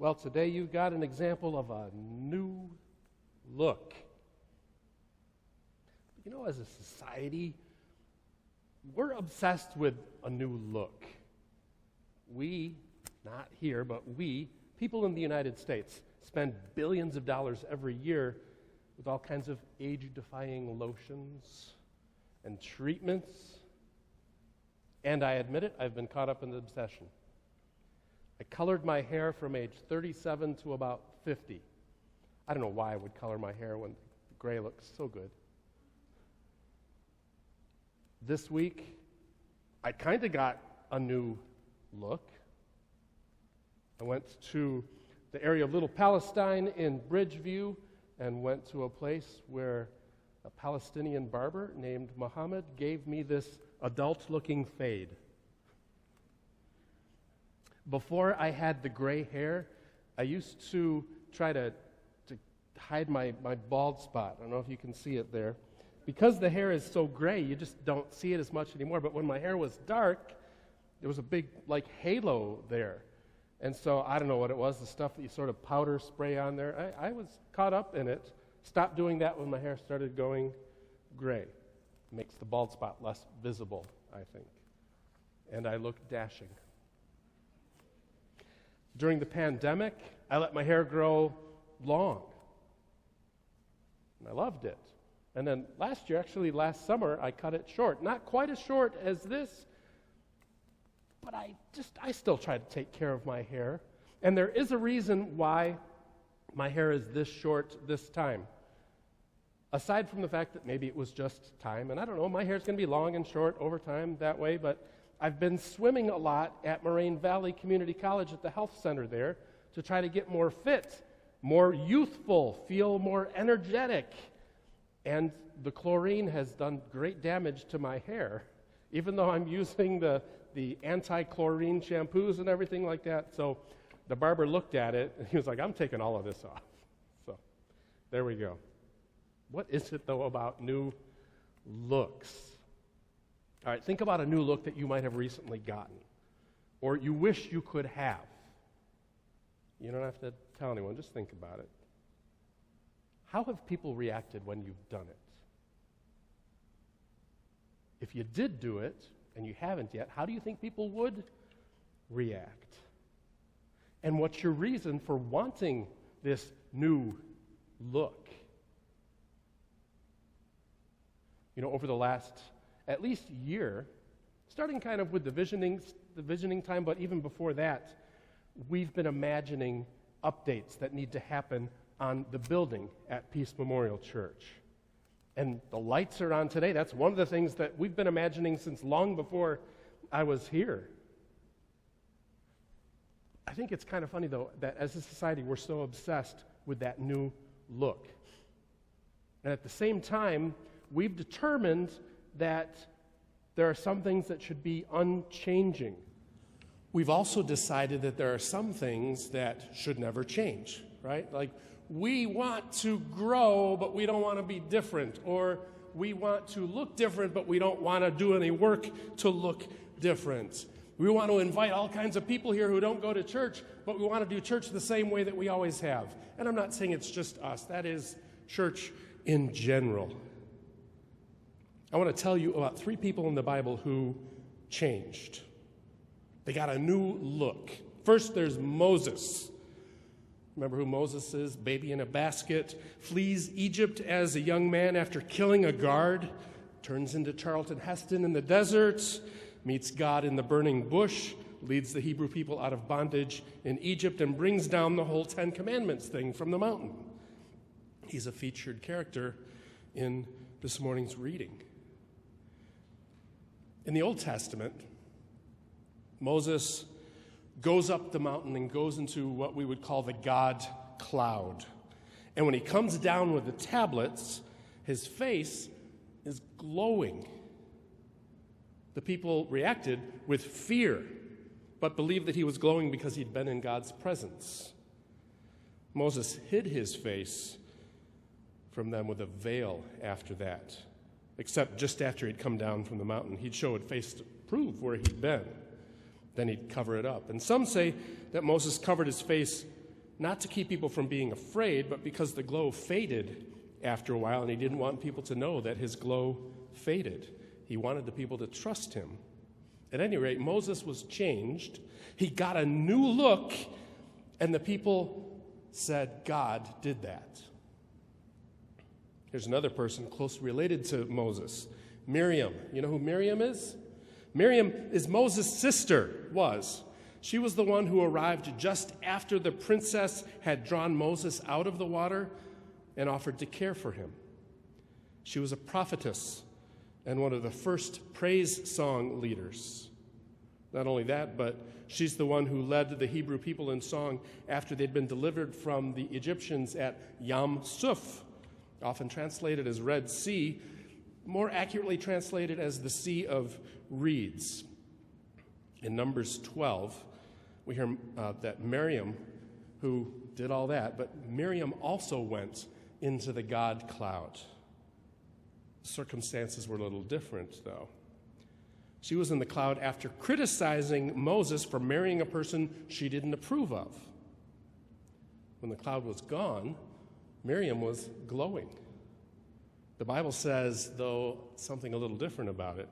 Well, today you got an example of a new look. You know, as a society, we're obsessed with a new look. We, not here, but we, people in the United States, spend billions of dollars every year with all kinds of age-defying lotions and treatments. And I admit it, I've been caught up in the obsession. I colored my hair from age 37 to about 50. I don't know why I would color my hair when the gray looks so good. This week, I kind of got a new look. I went to the area of Little Palestine in Bridgeview and went to a place where a Palestinian barber named Muhammad gave me this adult-looking fade. Before I had the gray hair, I used to try to hide my bald spot. I don't know if you can see it there. Because the hair is so gray, you just don't see it as much anymore. But when my hair was dark, there was a big, halo there. And so I don't know what it was, the stuff that you sort of powder spray on there. I was caught up in it. Stopped doing that when my hair started going gray. Makes the bald spot less visible, I think. And I look dashing. During the pandemic, I let my hair grow long. And I loved it. And then last summer, I cut it short. Not quite as short as this, but I still try to take care of my hair. And there is a reason why my hair is this short this time. Aside from the fact that maybe it was just time, and I don't know, my hair's going to be long and short over time that way, but I've been swimming a lot at Moraine Valley Community College at the health center there to try to get more fit, more youthful, feel more energetic. And the chlorine has done great damage to my hair, even though I'm using the anti-chlorine shampoos and everything like that. So the barber looked at it, and he was like, I'm taking all of this off. So there we go. What is it, though, about new looks? All right, think about a new look that you might have recently gotten, or you wish you could have. You don't have to tell anyone, just think about it. How have people reacted when you've done it? If you did do it, and you haven't yet, how do you think people would react? And what's your reason for wanting this new look? You know, over the last at least year, starting kind of with the visioning time, but even before that, we've been imagining updates that need to happen on the building at Peace Memorial Church. And the lights are on today. That's one of the things that we've been imagining since long before I was here. I think it's kind of funny, though, that as a society, we're so obsessed with that new look. And at the same time, we've determined that there are some things that should be unchanging. We've also decided that there are some things that should never change, right? Like, we want to grow, but we don't want to be different. Or we want to look different, but we don't want to do any work to look different. We want to invite all kinds of people here who don't go to church, but we want to do church the same way that we always have. And I'm not saying it's just us. That is church in general. I want to tell you about 3 people in the Bible who changed. They got a new look. First, there's Moses. Remember who Moses is? Baby in a basket, flees Egypt as a young man after killing a guard, turns into Charlton Heston in the desert, meets God in the burning bush, leads the Hebrew people out of bondage in Egypt, and brings down the whole 10 Commandments thing from the mountain. He's a featured character in this morning's reading. In the Old Testament, Moses goes up the mountain and goes into what we would call the God cloud. And when he comes down with the tablets, his face is glowing. The people reacted with fear, but believed that he was glowing because he'd been in God's presence. Moses hid his face from them with a veil after that, except just after he'd come down from the mountain. He'd show a face to prove where he'd been. Then he'd cover it up. And some say that Moses covered his face not to keep people from being afraid, but because the glow faded after a while, and he didn't want people to know that his glow faded. He wanted the people to trust him. At any rate, Moses was changed. He got a new look, and the people said God did that. Here's another person closely related to Moses, Miriam. You know who Miriam is? Miriam is Moses' sister, was. She was the one who arrived just after the princess had drawn Moses out of the water and offered to care for him. She was a prophetess and one of the first praise song leaders. Not only that, but she's the one who led the Hebrew people in song after they'd been delivered from the Egyptians at Yam Suf, often translated as Red Sea, more accurately translated as the Sea of Reeds. In Numbers 12, we hear that Miriam, who did all that, but Miriam also went into the God cloud. Circumstances were a little different, though. She was in the cloud after criticizing Moses for marrying a person she didn't approve of. When the cloud was gone, Miriam was glowing. The Bible says, though, something a little different about it.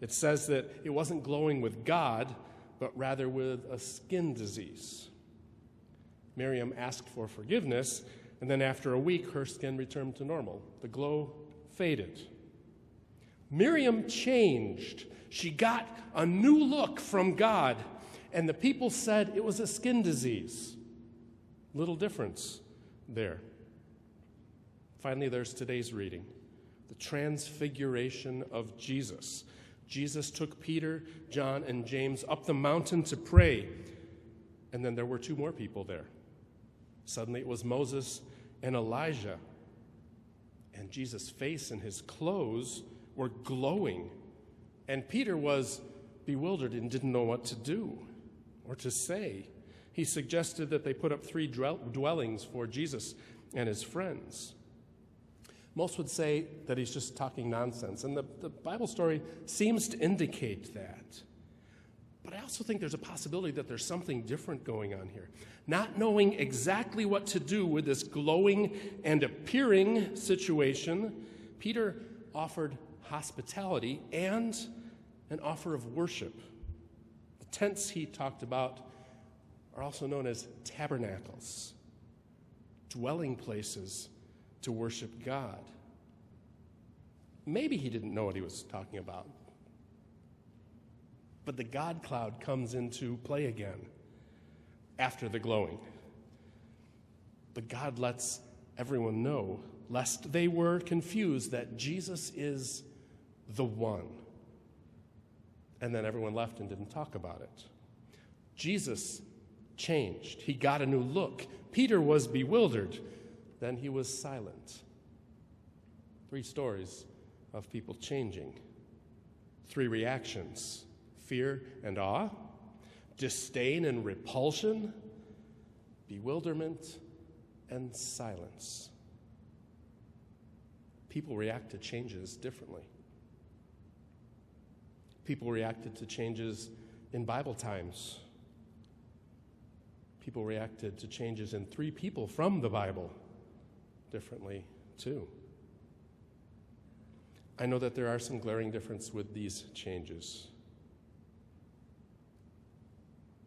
It says that it wasn't glowing with God, but rather with a skin disease. Miriam asked for forgiveness, and then after a week, her skin returned to normal. The glow faded. Miriam changed. She got a new look from God, and the people said it was a skin disease. Little difference there. Finally, there's today's reading, the transfiguration of Jesus. Jesus took Peter, John, and James up the mountain to pray, and then there were two more people there. Suddenly it was Moses and Elijah, and Jesus' face and his clothes were glowing, and Peter was bewildered and didn't know what to do or to say. He suggested that they put up 3 dwellings for Jesus and his friends. Most would say that he's just talking nonsense, and the Bible story seems to indicate that. But I also think there's a possibility that there's something different going on here. Not knowing exactly what to do with this glowing and appearing situation, Peter offered hospitality and an offer of worship. The tents he talked about are also known as tabernacles, dwelling places to worship God. Maybe he didn't know what he was talking about. But the God cloud comes into play again after the glowing. But God lets everyone know, lest they were confused, that Jesus is the one. And then everyone left and didn't talk about it. Jesus changed. He got a new look. Peter was bewildered. Then he was silent. 3 stories of people changing. 3 reactions: fear and awe, disdain and repulsion, bewilderment and silence. People react to changes differently. People reacted to changes in Bible times. People reacted to changes in 3 people from the Bible differently, too. I know that there are some glaring differences with these changes.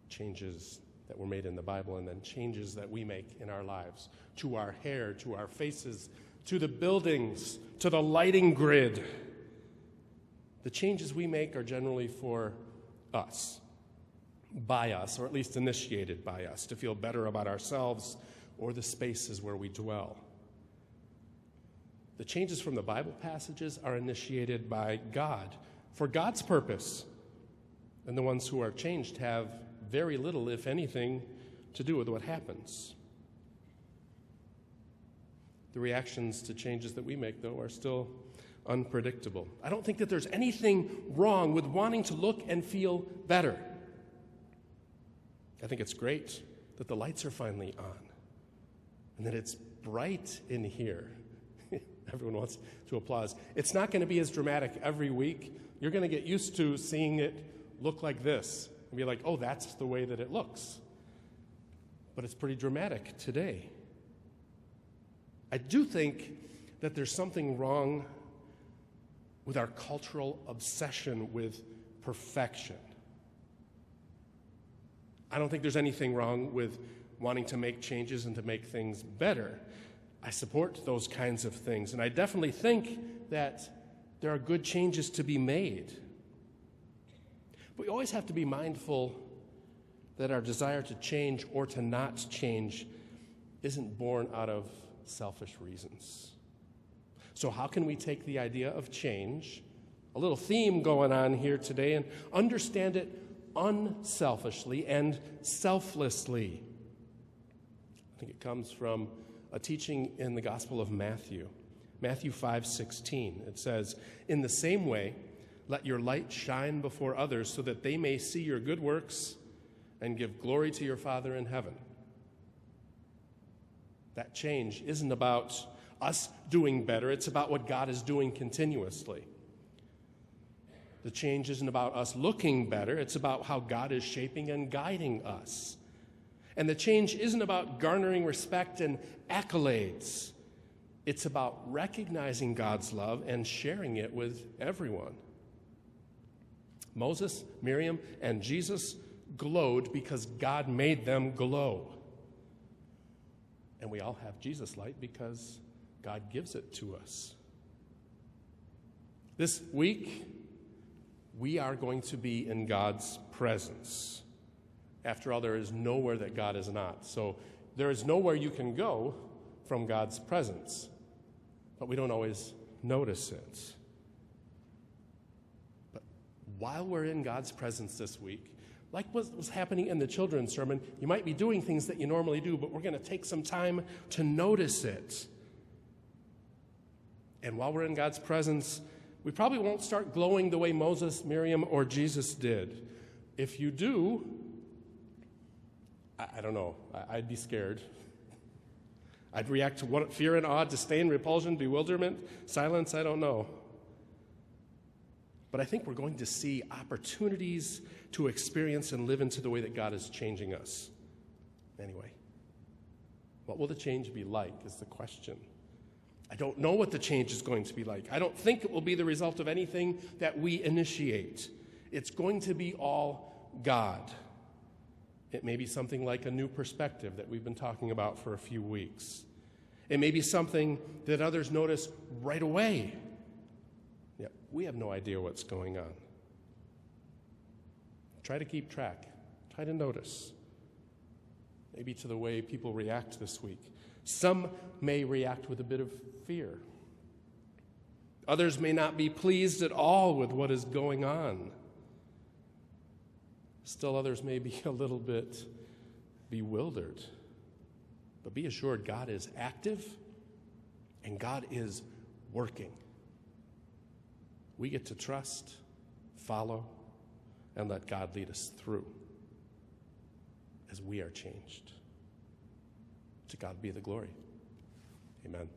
Changes that were made in the Bible, and then changes that we make in our lives, to our hair, to our faces, to the buildings, to the lighting grid. The changes we make are generally for us, by us, or at least initiated by us, to feel better about ourselves or the spaces where we dwell. The changes from the Bible passages are initiated by God for God's purpose, and the ones who are changed have very little, if anything, to do with what happens. The reactions to changes that we make, though, are still unpredictable. I don't think that there's anything wrong with wanting to look and feel better. I think it's great that the lights are finally on and that it's bright in here. Everyone wants to applaud. It's not going to be as dramatic every week. You're going to get used to seeing it look like this and be like, oh, that's the way that it looks. but it's pretty dramatic today. I do think that there's something wrong with our cultural obsession with perfection. I don't think there's anything wrong with wanting to make changes and to make things better. I support those kinds of things, and I definitely think that there are good changes to be made. But we always have to be mindful that our desire to change or to not change isn't born out of selfish reasons. So how can we take the idea of change, a little theme going on here today, and understand it unselfishly and selflessly? I think it comes from a teaching in the Gospel of Matthew. Matthew 5:16. It says, "In the same way, let your light shine before others so that they may see your good works and give glory to your Father in heaven." That change isn't about us doing better. It's about what God is doing continuously. The change isn't about us looking better. It's about how God is shaping and guiding us. And the change isn't about garnering respect and accolades. It's about recognizing God's love and sharing it with everyone. Moses, Miriam, and Jesus glowed because God made them glow. And we all have Jesus light because God gives it to us. This week, we are going to be in God's presence. After all, there is nowhere that God is not. So there is nowhere you can go from God's presence. But we don't always notice it. But while we're in God's presence this week, like what was happening in the children's sermon, you might be doing things that you normally do, but we're going to take some time to notice it. And while we're in God's presence, we probably won't start glowing the way Moses, Miriam, or Jesus did. If you do, I don't know, I'd be scared. I'd react to what, fear and awe, disdain, repulsion, bewilderment, silence, I don't know. But I think we're going to see opportunities to experience and live into the way that God is changing us. Anyway, what will the change be like is the question. I don't know what the change is going to be like. I don't think it will be the result of anything that we initiate. It's going to be all God. It may be something like a new perspective that we've been talking about for a few weeks. It may be something that others notice right away. Yeah, we have no idea what's going on. Try to keep track. Try to notice. Maybe to the way people react this week. Some may react with a bit of fear. Others may not be pleased at all with what is going on. Still, others may be a little bit bewildered. But be assured, God is active and God is working. We get to trust, follow, and let God lead us through as we are changed. To God be the glory. Amen.